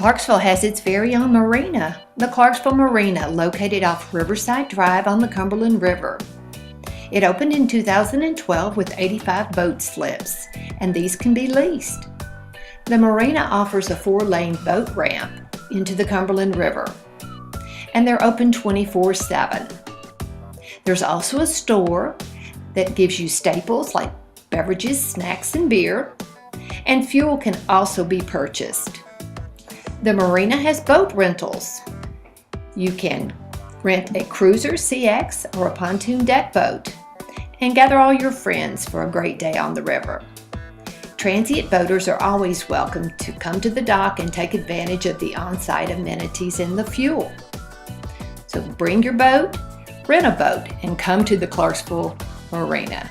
Clarksville has its very own marina, the Clarksville Marina, located off Riverside Drive on the Cumberland River. It opened in 2012 with 85 boat slips, and these can be leased. The marina offers a 4-lane boat ramp into the Cumberland River, and they're open 24/7. There's also a store that gives you staples like beverages, snacks, and beer, and fuel can also be purchased. The marina has boat rentals. You can rent a cruiser, CX, or a pontoon deck boat and gather all your friends for a great day on the river. Transient boaters are always welcome to come to the dock and take advantage of the on-site amenities and the fuel. So bring your boat, rent a boat, and come to the Clarksville Marina.